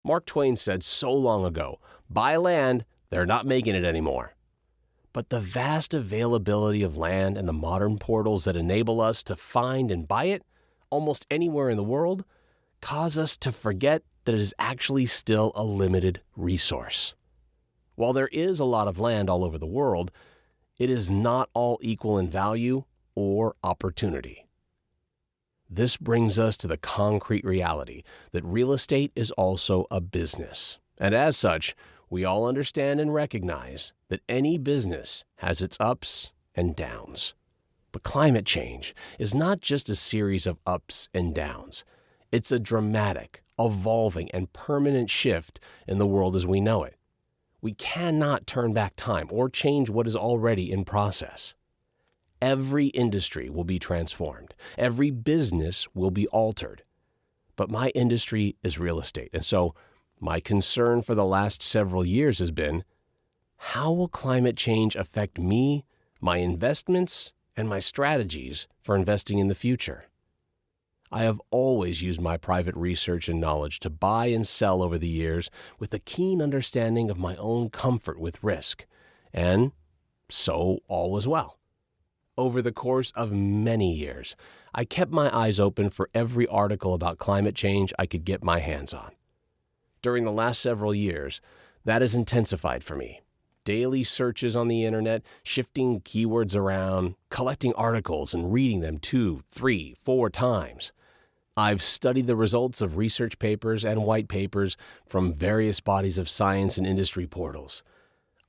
Mark Twain said so long ago, buy land, they're not making it anymore. But the vast availability of land and the modern portals that enable us to find and buy it almost anywhere in the world cause us to forget that it is actually still a limited resource. While there is a lot of land all over the world, it is not all equal in value or opportunity. This brings us to the concrete reality that real estate is also a business. And as such, we all understand and recognize that any business has its ups and downs. But climate change is not just a series of ups and downs. It's a dramatic, evolving, and permanent shift in the world as we know it. We cannot turn back time or change what is already in process. Every industry will be transformed. Every business will be altered. But my industry is real estate, and so my concern for the last several years has been, how will climate change affect me, my investments, and my strategies for investing in the future? I have always used my private research and knowledge to buy and sell over the years with a keen understanding of my own comfort with risk, and so all was well. Over the course of many years, I kept my eyes open for every article about climate change I could get my hands on. During the last several years, that has intensified for me. Daily searches on the internet, shifting keywords around, collecting articles and reading them 2, 3, 4 times. I've studied the results of research papers and white papers from various bodies of science and industry portals.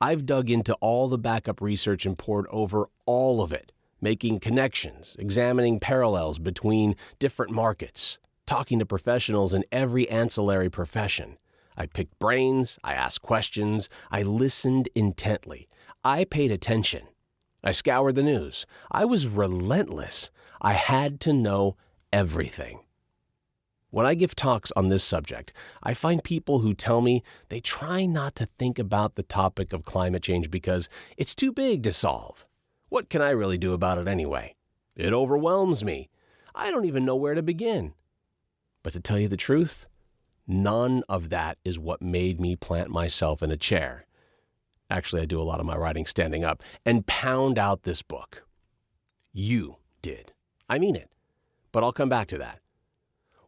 I've dug into all the backup research and pored over all of it, making connections, examining parallels between different markets, talking to professionals in every ancillary profession. I picked brains, I asked questions, I listened intently. I paid attention. I scoured the news. I was relentless. I had to know everything. When I give talks on this subject, I find people who tell me they try not to think about the topic of climate change because it's too big to solve. What can I really do about it anyway? It overwhelms me. I don't even know where to begin. But to tell you the truth, none of that is what made me plant myself in a chair. Actually, I do a lot of my writing standing up and pound out this book. You did. I mean it. But I'll come back to that.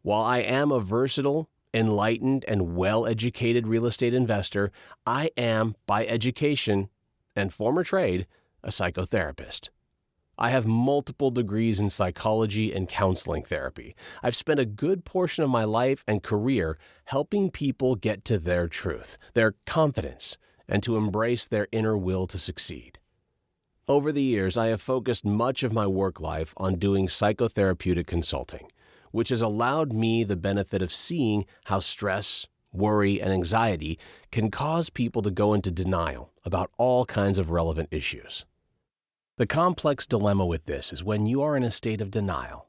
While I am a versatile, enlightened, and well-educated real estate investor, I am, by education and former trade, a psychotherapist. I have multiple degrees in psychology and counseling therapy. I've spent a good portion of my life and career helping people get to their truth, their confidence, and to embrace their inner will to succeed. Over the years, I have focused much of my work life on doing psychotherapeutic consulting, which has allowed me the benefit of seeing how stress, worry, and anxiety can cause people to go into denial about all kinds of relevant issues. The complex dilemma with this is when you are in a state of denial,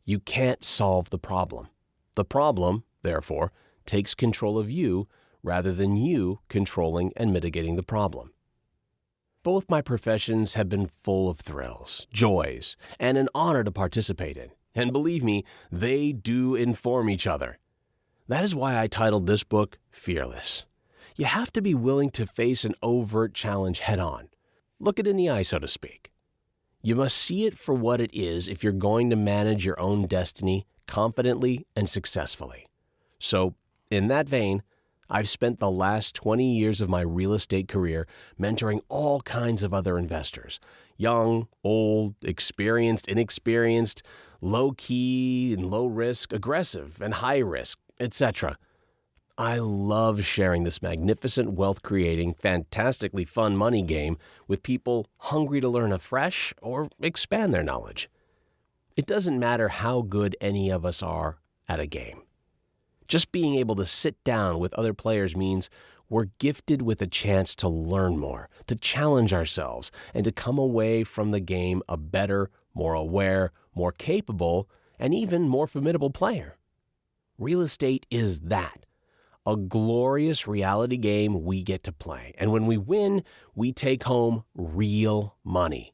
you can't solve the problem. The problem, therefore, takes control of you rather than you controlling and mitigating the problem. Both my professions have been full of thrills, joys, and an honor to participate in. And believe me, they do inform each other. That is why I titled this book Fearless. You have to be willing to face an overt challenge head-on. Look it in the eye, so to speak. You must see it for what it is if you're going to manage your own destiny confidently and successfully. So, in that vein, I've spent the last 20 years of my real estate career mentoring all kinds of other investors. Young, old, experienced, inexperienced, low-key and low-risk, aggressive and high-risk, etc. I love sharing this magnificent wealth-creating, fantastically fun money game with people hungry to learn afresh or expand their knowledge. It doesn't matter how good any of us are at a game. Just being able to sit down with other players means we're gifted with a chance to learn more, to challenge ourselves, and to come away from the game a better, more aware, more capable, and even more formidable player. Real estate is that. A glorious reality game we get to play. And when we win, we take home real money.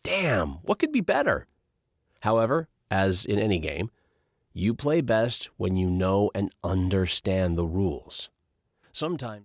Damn, what could be better? However, as in any game, You play best when you know and understand the rules. Sometimes